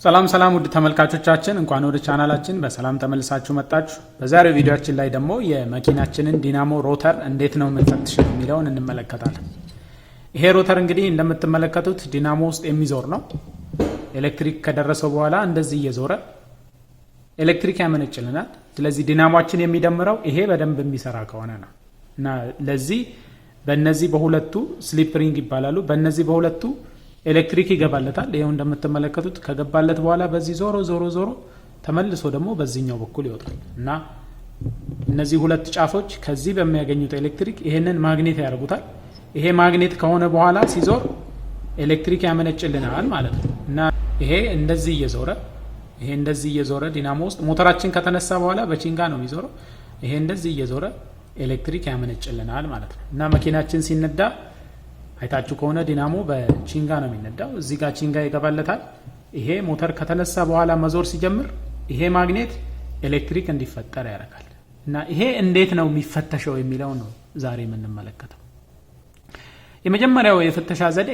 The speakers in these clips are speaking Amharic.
ሰላም ውድ ተመልካቾቻችን እንኳን ወደ ቻናላችን በሰላም ተመልሳችሁ መጣችሁ። በዛሬው ቪዲዮአችን ላይ ደግሞ የመኪናችንን ዲናሞ ሮተር እንዴት ነው የምንፈትሸው የሚለውን እንመለከታለን። ይሄ ሮተር እንግዲህ እንደምትመለከቱት ዲናሞ ውስጥ የሚዞር ነው። ኤሌክትሪክ ከደረሰው በኋላ እንደዚህ እየዞረ ኤሌክትሪክ ያመነጭልናል። ስለዚህ ዲናሞአችን የሚደምረው ይሄ በደንብ የሚሰራ ከሆነ ነው እና ለዚህ በእነዚህ በሁለቱ ስሊፕ ሪንግ ይባላሉ። በእነዚህ በሁለቱ ኤሌክትሪክ ይገባለታል። ይሄው እንደምትመለከቱት ከገባለት በኋላ በዚህ ዞሮ ተመልሶ ደግሞ በዚህኛው በኩል ይወጣል እና እነዚህ ሁለት ጫፎች ከዚህ በሚያገኙት ኤሌክትሪክ ይሄንን ማግኔት ያደርጉታል። ይሄ ማግኔት ከሆነ በኋላ ሲዞር ኤሌክትሪክ ያመነጭልናል ማለት ነው እና ይሄ እንደዚህ እየዞረ ዲናሞ ውስጥ ሞተራችን ከተነሳ በኋላ በቺንጋ ነው የሚዞረው። ይሄ እንደዚህ እየዞረ ኤሌክትሪክ ያመነጭልናል ማለት ነው እና መኪናችን ሲነዳ አይታችሁ ከሆነ ዲናሞ በቺንጋ ነው የሚነዳው። እዚህ ጋር ቺንጋ ይገባለታል። ይሄ ሞተር ከተነሳ በኋላ መዞር ሲጀምር ይሄ ማግኔት ኤሌክትሪክ እንዲፈጠር ያደርጋል እና ይሄ እንዴት ነው የሚፈተሸው የሚለው ነው ዛሬ የምንመለከተው። የመጀመሪያው የፍተሻ ዘዴ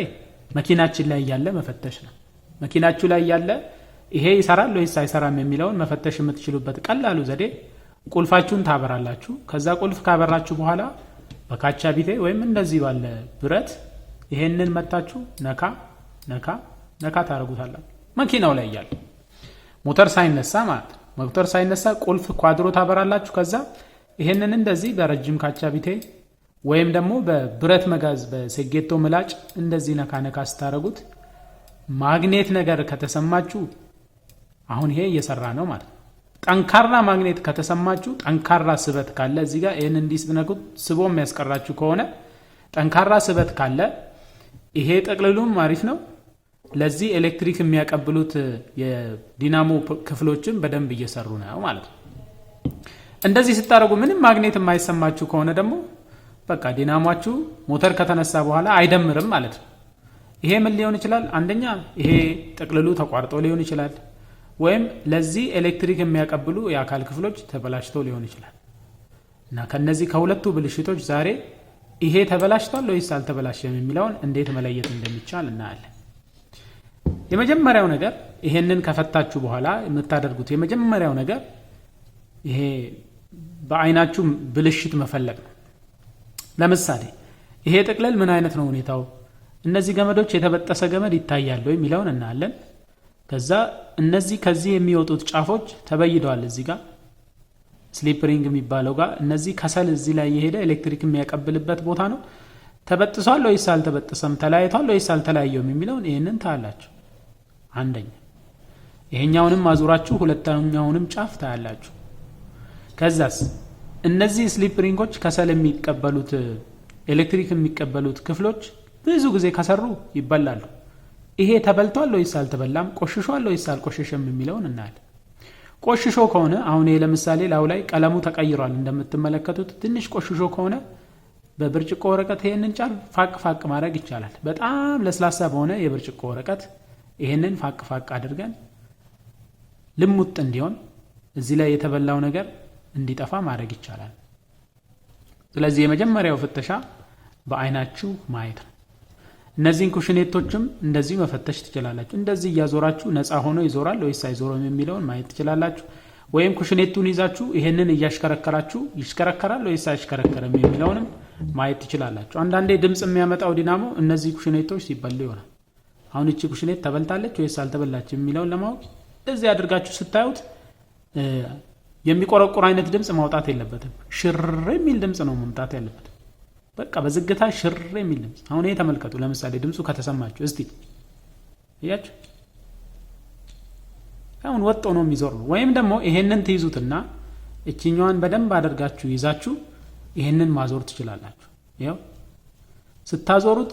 መኪናችን ላይ ያለ መፈተሽ ነው። መኪናችሁ ላይ ያለ ይሄ ይሰራል ወይስ አይሰራም የሚለውን መፈተሽ የምትችሉበት ቀላሉ ዘዴ ቁልፋችሁን ታበራላችሁ። ከዛ ቁልፍ ካበራችሁ በኋላ በካቻ ቢቴ ወይም እንደዚህ ባለ ብረት ይሄንን መታችሁ ነካ ታረጉታላችሁ። መኪናው ላይ ያለ ሞተር ሳይነሳ ማለት ነው። ሞተር ሳይነሳ ቁልፍ ኳድሮ ታበራላችሁ። ከዛ ይሄንን እንደዚህ በረጅም ካቻ ቢቴ ወይም ደግሞ በብረት መጋዝ በሴጌቶ ምላጭ እንደዚህ ነካ ስታረጉት ማግኔት ነገር ከተሰማችሁ አሁን ይሄ እየሰራ ነው ማለት ነው። ጠንካራ ማግኔት ከተሰማችሁ ጠንካራ ስበት ካለ እዚህ ጋር ይሄን እንዲስነኩት ስቦ የሚያስቀራችሁ ከሆነ ጠንካራ ስበት ካለ ይሄ ጠቅልሉም አሪፍ ነው። ለዚህ ኤሌክትሪክ የሚያቀብሉት የዲናሞ ክፍሎችን በደንብ እየሰሩ ነው ማለት ነው። እንደዚህ ስታረጉ ምንም ማግኔት የማይሰማችሁ ከሆነ ደግሞ በቃ ዲናሞአችሁ ሞተር ከተነሳ በኋላ አይደምርም ማለት ነው። ይሄ ምን ሊሆን ይችላል? አንደኛ ይሄ ጠቅልሉ ተቋርጦ ሊሆን ይችላል፣ ወይም ለዚህ ኤሌክትሪክ የሚያቀብሉ የአካል ክፍሎች ተበላሽተው ሊሆን ይችላል እና ከነዚህ ከሁለቱ ብልሽቶች ዛሬ ይሄ ተበላሽቷል ወይስ አልተበላሸም የሚለውን እንዴት መለየት እንደሚቻል እናያለን። የመጀመሪያው ነገር ይሄንን ከፈታችሁ በኋላ የምታደርጉት የመጀመሪያው ነገር ይሄ በአይናችሁ ብልሽት መፈለግ ነው። ለምሳሌ ይሄ ጥቅልል ምን አይነት ነው ሁኔታው፣ እነዚህ ገመዶች የተበጠሰ ገመድ ይታያል ወይ የሚለውን እናያለን። ከዛ እነዚህ ከዚህ የሚወጡት ጫፎች ተበይደዋል። እዚህ ጋር ስሊፕ ሪንግ የሚባለው ጋር እነዚህ ከሰል እዚህ ላይ የሄደ ኤሌክትሪክ የሚያቀብልበት ቦታ ነው። ተበጥሷል ወይስ አልተበጠሰም፣ ተለያይቷል ወይስ አልተለያየውም የሚለውን ይሄንን ታያላችሁ። አንደኛ ይሄኛውንም አዙራችሁ ሁለተኛውንም ጫፍ ታያላችሁ። ከዛስ እነዚህ ስሊፕ ሪንጎች ከሰል የሚቀበሉት ኤሌክትሪክ የሚቀበሉት ክፍሎች ብዙ ጊዜ ከሰሩ ይበላሉ። ይሄ ተበልቷል ወይስ አልተበላም፣ ቆሽሿል ወይስ አልቆሸሸም የሚለውን እናያለን። ቆሽሾ ከሆነ አሁን ይሄ ለምሳሌ ላው ላይ ቀለሙ ተቀይሯል እንደምትመለከቱት። ትንሽ ቆሽሾ ከሆነ በብርጭቆ ወረቀት ይሄንን ጫፍ ፋቅ ማድረግ ይቻላል። በጣም ለስላሳ በሆነ የብርጭቆ ወረቀት ይሄንን ፋቅ አድርገን ልሙጥ እንዲሆን እዚህ ላይ የተበላው ነገር እንዲጠፋ ማድረግ ይቻላል። ስለዚህ የመጀመሪያው ፍተሻ በአይናችሁ ማየት ነው። እነዚህን ኩሽኔቶችም እንደዚህ መፈተሽ ትችላላችሁ። እንደዚህ እያዞራችሁ ነፃ ሆኖ ይዞራል ወይስ አይዞርም የሚለውን ማየት ትችላላችሁ። ወይም ኩሽኔቱን ይዛችሁ ይሄንን እያሽከረከራችሁ ይሽከረከራል ወይስ አይሽከረከርም የሚለውንም ማየት ትችላላችሁ። አንዳንዴ ድምጽ የሚያመጣው ዲናሞ እነዚህ ኩሽኔቶች ሲበሉ ይሆናል። አሁን እቺ ኩሽኔት ተበልታለች ወይስ አልተበላችም የሚለውን ለማወቅ እንደዚህ አድርጋችሁ ስታዩት የሚቆረቁር አይነት ድምጽ ማውጣት የለበትም። ሽር የሚል ድምጽ ነው መምጣት ያለበት። በቃ በዝግታ ሽር የሚል ድምጽ። አሁን ይሄ ተመልከቱ። ለምሳሌ ድምጹ ከተሰማችሁ እስቲ እያችሁ አሁን ወጥቶ ነው የሚዞር ነው። ወይም ደግሞ ይሄንን ትይዙትና እቺኛዋን በደንብ አድርጋችሁ ይዛችሁ ይሄንን ማዞር ትችላላችሁ። ይሄው ስታዞሩት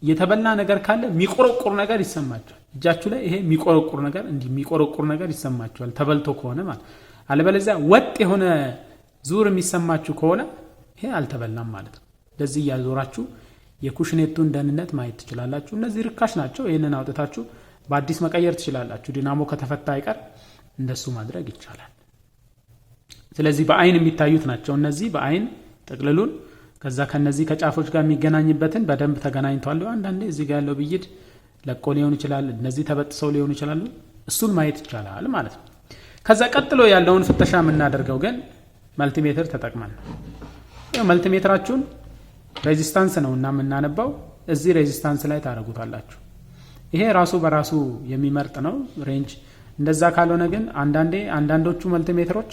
የተበላ ነገር ካለ የሚቆረቁር ነገር ይሰማችኋል። እጃችሁ ላይ ይሄ የሚቆረቁር ነገር ይሰማችኋል ተበልቶ ከሆነ ማለት። አለበለዚያ ወጥ የሆነ ዙር የሚሰማችሁ ከሆነ ይሄ አልተበላም ማለት ነው። እንደዚህ ያዞራችሁ የኩሽኔቱን ደህንነት ማየት ትችላላችሁ። እነዚህ ርካሽ ናቸው። ይሄንን አውጥታችሁ በአዲስ መቀየር ትችላላችሁ። ዲናሞ ከተፈታ አይቀር እንደሱ ማድረግ ይቻላል። ስለዚህ በአይን የሚታዩት ናቸው እነዚህ። በአይን ጥቅልሉን ከዛ ከነዚህ ከጫፎች ጋር የሚገናኝበትን በደንብ ተገናኝቷል። አንዳንዴ እዚህ ጋር ያለው ብይድ ለቆ ሊሆን ይችላል። እነዚህ ተበጥሰው ሊሆን ይችላሉ። እሱን ማየት ይቻላል ማለት ነው። ከዛ ቀጥሎ ያለውን ፍተሻ የምናደርገው ግን መልቲሜትር ተጠቅመን ነው። መልቲሜትራችሁን ሬዚስታንስ ነው እና የምናነባው እዚህ ሬዚስታንስ ላይ ታደርጉታላችሁ። ይሄ ራሱ በራሱ የሚመርጥ ነው ሬንጅ። እንደዛ ካልሆነ ግን አንዳንዶቹ መልቲሜትሮች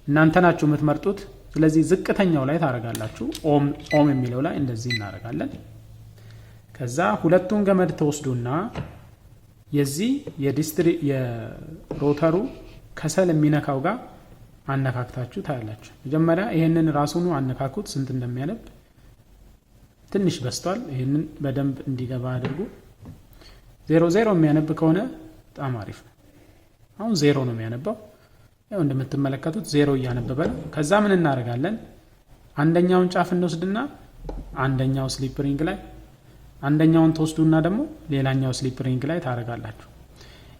እናንተ ናችሁ የምትመርጡት። ስለዚህ ዝቅተኛው ላይ ታደርጋላችሁ። ኦም የሚለው ላይ እንደዚህ እናደርጋለን። ከዛ ሁለቱን ገመድ ተወስዱና የዚህ የሮተሩ ከሰል የሚነካው ጋር አነካክታችሁ ታያላችሁ። መጀመሪያ ይሄንን ራሱኑ አነካኩት ስንት እንደሚያነብ። ትንሽ በስቷል። ይሄንን በደንብ እንዲገባ አድርጉ። 00 የሚያነብ ከሆነ በጣም አሪፍ ነው። አሁን 0 ነው የሚያነባው። ያው እንደምትመለከቱት 0 እያነበበ ነው። ከዛ ምን እናደርጋለን? አንደኛውን ጫፍ እንወስድና አንደኛው ስሊፕ ሪንግ ላይ፣ አንደኛውን ተወስዱና ደግሞ ሌላኛው ስሊፕ ሪንግ ላይ ታደርጋላችሁ።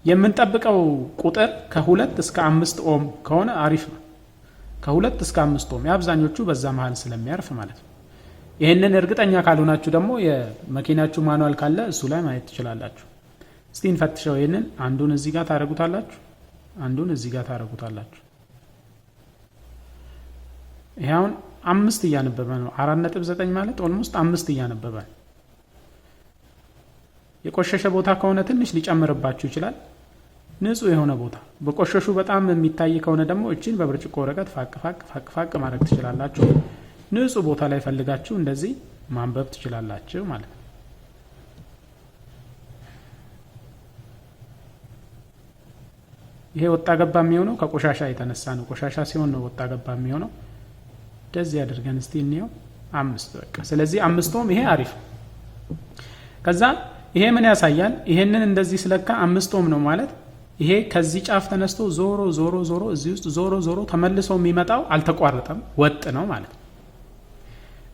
የምንጠብቀው ቁጥር ከ2 እስከ 5 ኦም ከሆነ አሪፍ ነው። ከ2 እስከ 5 ኦም የአብዛኞቹ በዛ መሃል ስለሚያርፍ ማለት ነው። ይህንን እርግጠኛ ካልሆናችሁ ደግሞ የመኪናችሁ ማኑዋል ካለ እሱ ላይ ማየት ትችላላችሁ። እስቲ እንፈትሸው። ይህንን አንዱን እዚህ ጋር ታደርጉታላችሁ፣ አንዱን እዚህ ጋር ታደርጉታላችሁ። ይሄ አሁን 5 እያነበበ ነው። 4.9 ማለት ኦልሞስት 5 እያነበበ ነው። የቆሸሸ ቦታ ከሆነ ትንሽ ሊጨምርባችሁ ይችላል። ንጹህ የሆነ ቦታ በቆሸሹ በጣም የሚታይ ከሆነ ደግሞ እቺን በብርጭቆ ወረቀት ፋቅ ማድረግ ትችላላችሁ። ንጹህ ቦታ ላይ ፈልጋችሁ እንደዚህ ማንበብ ትችላላችሁ ማለት ነው። ይሄ ወጣ ገባ የሚሆነው ከቆሻሻ የተነሳ ነው። ቆሻሻ ሲሆን ነው ወጣ ገባ የሚሆነው። እንደዚህ አድርገን እስቲ እንየው። 5 በቃ። ስለዚህ 5 ኦም ይሄ አሪፍ። ከዛ ይሄ ምን ያሳያል? ይሄንን እንደዚህ ስለካ 5 ኦም ነው ማለት ይሄ ከዚህ ጫፍ ተነስቶ ዞሮ እዚህ ውስጥ ዞሮ ተመልሶ የሚመጣው አልተቋረጠም፣ ወጥ ነው ማለት ነው።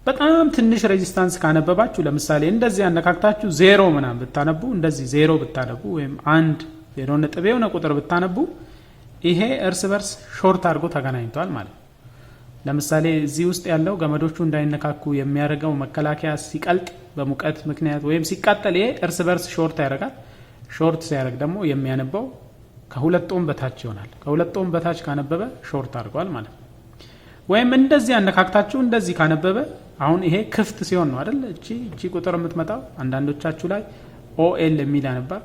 በጣም ትንሽ ሬዚስታንስ ካነበባችሁ ለምሳሌ እንደዚህ አነካክታችሁ 0 ምናምን ብታነቡ፣ እንደዚህ 0 ብታነቡ ወይም 0 ነጥብ የሆነ ቁጥር ብታነቡ ይሄ እርስ በርስ ሾርት አድርጎ ተገናኝቷል ማለት ነው። ለምሳሌ እዚህ ውስጥ ያለው ገመዶቹ እንዳይነካኩ የሚያደርገው መከላከያ ሲቀልጥ በሙቀት ምክንያት ወይም ሲቃጠል ይሄ እርስ በርስ ሾርት ያደርጋል። ሾርት ሲያደርግ ደግሞ የሚያነባው ከ2 ኦም በታች ይሆናል። ከ2 ኦም በታች ካነበበ ሾርት አድርጓል ማለት ነው። ወይም እንደዚህ አነካክታችሁ እንደዚህ ካነበበ አሁን ይሄ ክፍት ሲሆን ነው አይደል? እቺ ቁጥር የምትመጣው አንዳንዶቻችሁ ላይ ኦኤል የሚል ያነባል፣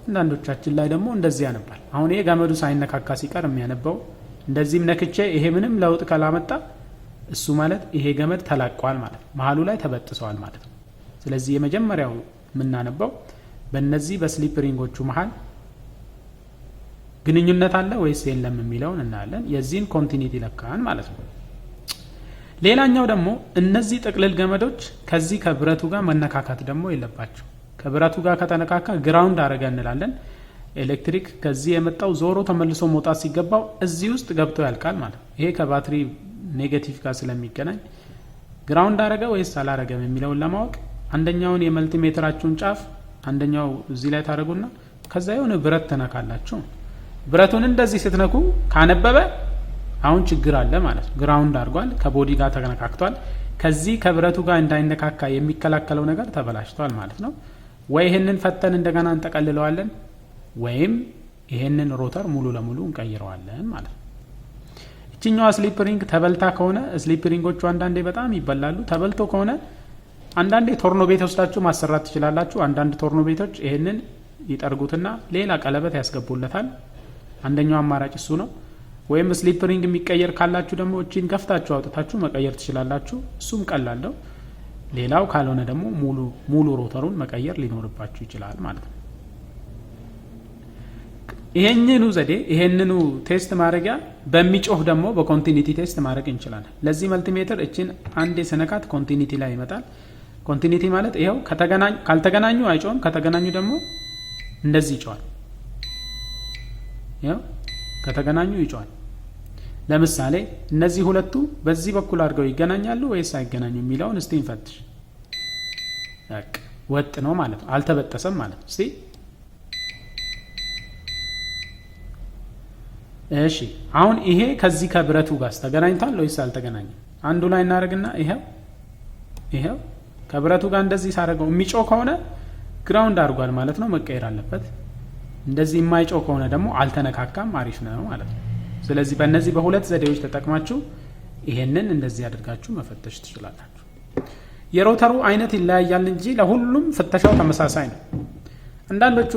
አንዳንዶቻችን ላይ ደግሞ እንደዚህ ያነባል። አሁን ይሄ ገመዱ ሳይነካካ ሲቀር የሚያነበው እንደዚህም ነክቼ ይሄ ምንም ለውጥ ካላመጣ እሱ ማለት ይሄ ገመድ ተላቋል ማለት ነው፣ መሀሉ ላይ ተበጥሰዋል ማለት ነው። ስለዚህ የመጀመሪያው የምናነበው በእነዚህ በስሊፕ ሪንጎቹ መሀል ግንኙነት አለ ወይስ የለም የሚለውን እናያለን። የዚህን ኮንቲኒቲ ለካን ማለት ነው። ሌላኛው ደግሞ እነዚህ ጥቅልል ገመዶች ከዚህ ከብረቱ ጋር መነካካት ደግሞ የለባቸው። ከብረቱ ጋር ከተነካካ ግራውንድ አረገ እንላለን። ኤሌክትሪክ ከዚህ የመጣው ዞሮ ተመልሶ መውጣት ሲገባው እዚህ ውስጥ ገብቶ ያልቃል ማለት ነው። ይሄ ከባትሪ ኔጌቲቭ ጋር ስለሚገናኝ ግራውንድ አረገ ወይስ አላረገም የሚለውን ለማወቅ አንደኛውን የመልቲሜትራችሁን ጫፍ አንደኛው እዚህ ላይ ታደርጉና ከዛ የሆነ ብረት ተነካላችሁ። ብረቱን እንደዚህ ስትነኩ ካነበበ አሁን ችግር አለ ማለት ነው። ግራውንድ አድርጓል፣ ከቦዲ ጋር ተነካክቷል። ከዚህ ከብረቱ ጋር እንዳይነካካ የሚከላከለው ነገር ተበላሽቷል ማለት ነው። ወይ ይሄንን ፈተን እንደገና እንጠቀልለዋለን ወይም ይሄንን ሮተር ሙሉ ለሙሉ እንቀይረዋለን ማለት ነው። እቺኛዋ ስሊፕ ሪንግ ተበልታ ከሆነ ስሊፕ ሪንጎቹ አንዳንዴ በጣም ይበላሉ። ተበልቶ ከሆነ አንዳንዴ ቶርኖ ቤት ወስዳችሁ ማሰራት ትችላላችሁ። አንዳንድ ቶርኖ ቤቶች ይሄንን ይጠርጉትና ሌላ ቀለበት ያስገቡለታል። አንደኛው አማራጭ እሱ ነው። ወይም ስሊፕ ሪንግ የሚቀየር ካላችሁ ደግሞ እቺን ከፍታችሁ አውጥታችሁ መቀየር ትችላላችሁ። እሱም ቀላል ነው። ሌላው ካልሆነ ደግሞ ሙሉ ሮተሩን መቀየር ሊኖርባችሁ ይችላል ማለት ነው። ይሄንኑ ዘዴ ይሄንኑ ቴስት ማድረጊያ በሚጮህ ደግሞ በኮንቲኒቲ ቴስት ማድረግ እንችላለን። ለዚህ መልቲሜትር እቺን አንዴ ስነካት ኮንቲኒቲ ላይ ይመጣል። ኮንቲኒቲ ማለት ይሄው ካልተገናኙ አይጮህም፣ ከተገናኙ ደግሞ እንደዚህ ይጮሃል። ይሄው ከተገናኙ ይጮሃል። ለምሳሌ እነዚህ ሁለቱ በዚህ በኩል አድርገው ይገናኛሉ ወይስ አይገናኙ የሚለውን እስቲ እንፈትሽ። በቃ ወጥ ነው ማለት ነው፣ አልተበጠሰም ማለት ነው። እስቲ እሺ፣ አሁን ይሄ ከዚህ ከብረቱ ጋር ተገናኝቷል ወይስ አልተገናኘም? አንዱ ላይ እናደርግና ይሄው ከብረቱ ጋር እንደዚህ ሳደርገው የሚጮህ ከሆነ ግራውንድ አድርጓል ማለት ነው፣ መቀየር አለበት። እንደዚህ የማይጮህ ከሆነ ደግሞ አልተነካካም፣ አሪፍ ነው ማለት ነው። ስለዚህ በእነዚህ በሁለት ዘዴዎች ተጠቅማችሁ ይሄንን እንደዚህ አድርጋችሁ መፈተሽ ትችላላችሁ። የሮተሩ አይነት ይለያያል እንጂ ለሁሉም ፍተሻው ተመሳሳይ ነው። አንዳንዶቹ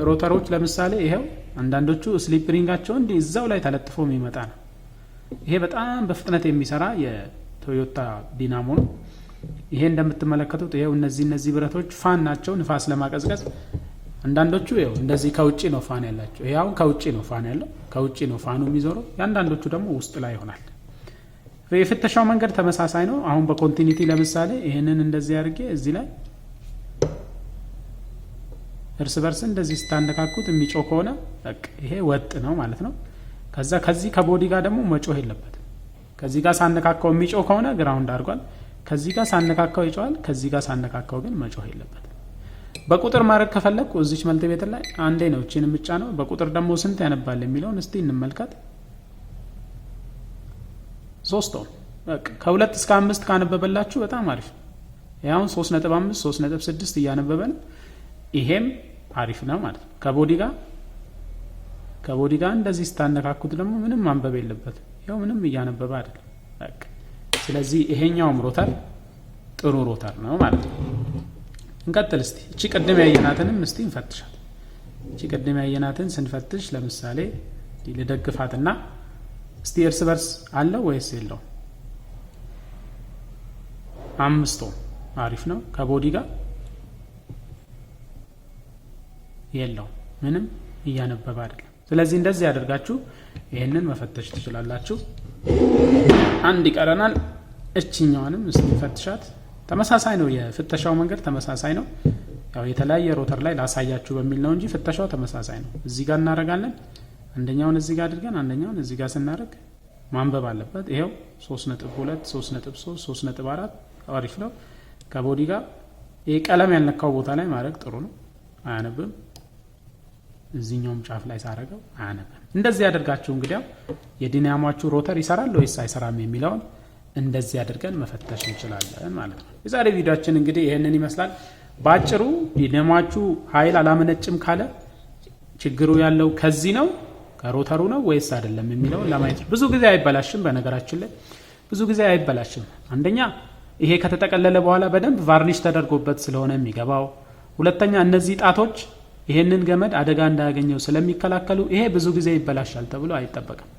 ሮተሮች ለምሳሌ ይሄው አንዳንዶቹ ስሊፕ ሪንጋቸው እንዲህ እዛው ላይ ተለጥፎ የሚመጣ ነው። ይሄ በጣም በፍጥነት የሚሰራ የቶዮታ ዲናሞ ነው። ይሄ እንደምትመለከቱት ይሄው እነዚህ ብረቶች ፋን ናቸው፣ ንፋስ ለማቀዝቀዝ። አንዳንዶቹ ይሄው እንደዚህ ከውጪ ነው ፋን ያላቸው። ይሄ አሁን ከውጪ ነው ፋን ያለው፣ ከውጪ ነው ፋኑ የሚዞረው። ያንዳንዶቹ ደግሞ ውስጥ ላይ ይሆናል። የፍተሻው መንገድ ተመሳሳይ ነው። አሁን በኮንቲኒቲ ለምሳሌ ይሄንን እንደዚህ አድርጌ እዚህ ላይ እርስ በርስ እንደዚህ ስታንደካኩት የሚጮህ ከሆነ በቃ ይሄ ወጥ ነው ማለት ነው። ከዛ ከዚህ ከቦዲ ጋር ደግሞ መጮህ የለበትም። ከዚህ ጋር ሳነካካው የሚጮህ ከሆነ ግራውንድ አድርጓል። ከዚህ ጋር ሳነካካው ይጮሃል። ከዚህ ጋር ሳነካካው ግን መጮህ የለበትም። በቁጥር ማድረግ ከፈለኩ እዚች መልቲሜትር ላይ አንዴ ነው እቺን ምጫ ነው። በቁጥር ደግሞ ስንት ያነባል የሚለውን እስቲ እንመልከት። 3 ኦhm በቃ ከ2 እስከ 5 ካነበበላችሁ በጣም አሪፍ ነው። ያው 3.5 3.6 እያነበበ ነው። ይሄም አሪፍ ነው ማለት ነው። ከቦዲ ጋር እንደዚህ ስታነካኩት ደግሞ ምንም ማንበብ የለበትም። ያው ምንም እያነበበ አይደለም በቃ። ስለዚህ ይሄኛውም ሮተር ጥሩ ሮተር ነው ማለት ነው። እንቀጥል እስቲ። እቺ ቅድም ያየናትንም እስቲ እንፈትሻት። እቺ ቅድም ያየናትን ስንፈትሽ ለምሳሌ ልደግፋትና እስቲ እርስ በርስ አለው ወይስ የለው? 5 ኦhm አሪፍ ነው። ከቦዲ ጋር የለው ምንም እያነበበ አይደለም። ስለዚህ እንደዚህ ያደርጋችሁ ይሄንን መፈተሽ ትችላላችሁ። አንድ ይቀረናል። እቺኛዋንም እስቲ ፈትሻት። ተመሳሳይ ነው፣ የፍተሻው መንገድ ተመሳሳይ ነው። ያው የተለያየ ሮተር ላይ ላሳያችሁ በሚል ነው እንጂ ፍተሻው ተመሳሳይ ነው። እዚህ ጋር እናደርጋለን። አንደኛውን እዚህ ጋር አድርገን አንደኛውን እዚህ ጋር ስናደርግ ማንበብ አለበት። ይሄው 3.2 3.3 3.4 አሪፍ ነው። ከቦዲ ጋር ይሄ ቀለም ያልነካው ቦታ ላይ ማድረግ ጥሩ ነው። አያነብም። እዚህኛውም ጫፍ ላይ ሳረገው አያነብም። እንደዚህ ያደርጋችሁ እንግዲያው የዲናሞአችሁ ሮተር ይሰራል ወይስ አይሰራም የሚለውን እንደዚህ አድርገን መፈተሽ እንችላለን ማለት ነው። የዛሬ ቪዲዮአችን እንግዲህ ይሄንን ይመስላል። ባጭሩ ዲናሞአችሁ ኃይል አላመነጭም ካለ ችግሩ ያለው ከዚህ ነው ከሮተሩ ነው ወይስ አይደለም የሚለውን ለማየት። ብዙ ጊዜ አይበላሽም፣ በነገራችን ላይ ብዙ ጊዜ አይበላሽም። አንደኛ ይሄ ከተጠቀለለ በኋላ በደንብ ቫርኒሽ ተደርጎበት ስለሆነ የሚገባው፣ ሁለተኛ እነዚህ ጣቶች ይሄንን ገመድ አደጋ እንዳያገኘው ስለሚከላከሉ ይሄ ብዙ ጊዜ ይበላሻል ተብሎ አይጠበቅም።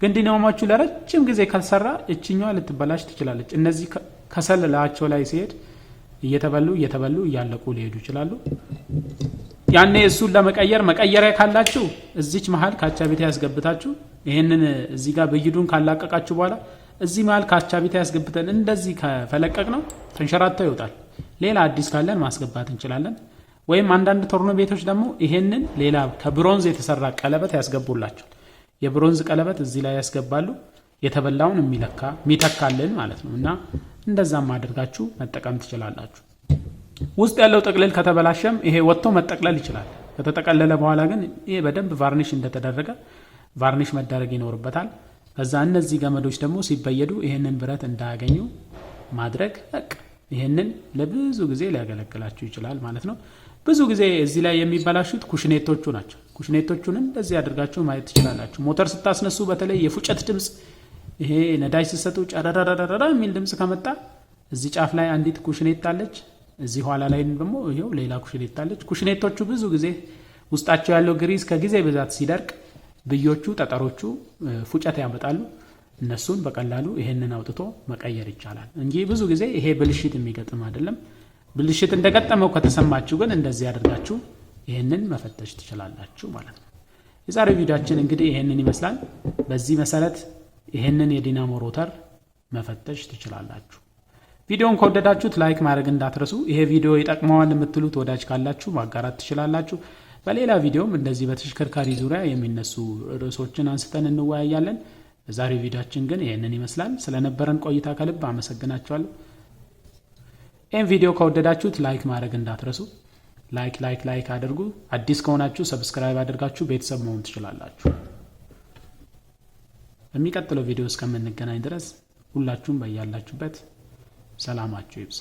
ግን ዲናሞአችሁ ለረጅም ጊዜ ካልሰራ እቺኛዋ ልትበላሽ ትችላለች። እነዚህ ከሰል ላቸው ላይ ሲሄድ እየተበሉ እያለቁ ሊሄዱ ይችላሉ። ያኔ እሱን ለመቀየር መቀየሪያ ካላችሁ እዚች መሃል ካቻቢቴ ያስገብታችሁ ይሄንን እዚህ ጋር በይዱን ካላቀቃችሁ በኋላ እዚህ መሃል ካቻቢቴ ያስገብተን እንደዚህ ከፈለቀቅ ነው ተንሸራተው ይወጣል። ሌላ አዲስ ካለን ማስገባት እንችላለን። ወይም አንዳንድ ቶርኖ ቤቶች ደግሞ ይሄንን ሌላ ከብሮንዝ የተሰራ ቀለበት ያስገቡላችሁ። የብሮንዝ ቀለበት እዚህ ላይ ያስገባሉ። የተበላውን የሚተካልን ማለት ነው። እና እንደዛም አድርጋችሁ መጠቀም ትችላላችሁ። ውስጥ ያለው ጥቅልል ከተበላሸም ይሄ ወጥቶ መጠቅለል ይችላል። ከተጠቀለለ በኋላ ግን ይሄ በደንብ ቫርኒሽ እንደተደረገ ቫርኒሽ መደረግ ይኖርበታል። ከዛ እነዚህ ገመዶች ደግሞ ሲበየዱ ይሄንን ብረት እንዳያገኙ ማድረግ በቃ ይሄንን ለብዙ ጊዜ ሊያገለግላችሁ ይችላል ማለት ነው። ብዙ ጊዜ እዚህ ላይ የሚበላሹት ኩሽኔቶቹ ናቸው። ኩሽኔቶቹን እንደዚህ አድርጋችሁ ማየት ትችላላችሁ። ሞተር ስታስነሱ በተለይ የፉጨት ድምጽ፣ ይሄ ነዳጅ ስትሰጡ ጨረረረረ የሚል ድምጽ ከመጣ እዚህ ጫፍ ላይ አንዲት ኩሽኔት አለች፣ እዚህ ኋላ ላይ ደግሞ ይሄው ሌላ ኩሽኔት አለች። ኩሽኔቶቹ ብዙ ጊዜ ውስጣቸው ያለው ግሪዝ ከጊዜ ብዛት ሲደርቅ ብዮቹ ጠጠሮቹ ፉጨት ያመጣሉ። እነሱን በቀላሉ ይሄንን አውጥቶ መቀየር ይቻላል እንጂ ብዙ ጊዜ ይሄ ብልሽት የሚገጥም አይደለም። ብልሽት እንደገጠመው ከተሰማችሁ ግን እንደዚህ አድርጋችሁ ይሄንን መፈተሽ ትችላላችሁ ማለት ነው። የዛሬው ቪዲዮአችን እንግዲህ ይሄንን ይመስላል። በዚህ መሰረት ይሄንን የዲናሞ ሮተር መፈተሽ ትችላላችሁ። ቪዲዮውን ከወደዳችሁት ላይክ ማድረግ እንዳትረሱ። ይሄ ቪዲዮ ይጠቅመዋል የምትሉት ወዳጅ ካላችሁ ማጋራት ትችላላችሁ። በሌላ ቪዲዮም እንደዚህ በተሽከርካሪ ዙሪያ የሚነሱ ርዕሶችን አንስተን እንወያያለን። በዛሬው ቪዲዮአችን ግን ይሄንን ይመስላል። ስለነበረን ቆይታ ከልብ አመሰግናችኋለሁ። ይህን ቪዲዮ ከወደዳችሁት ላይክ ማድረግ እንዳትረሱ። ላይክ አድርጉ። አዲስ ከሆናችሁ ሰብስክራይብ አድርጋችሁ ቤተሰብ መሆን ትችላላችሁ። በሚቀጥለው ቪዲዮ እስከምንገናኝ ድረስ ሁላችሁም በያላችሁበት ሰላማችሁ ይብዛ።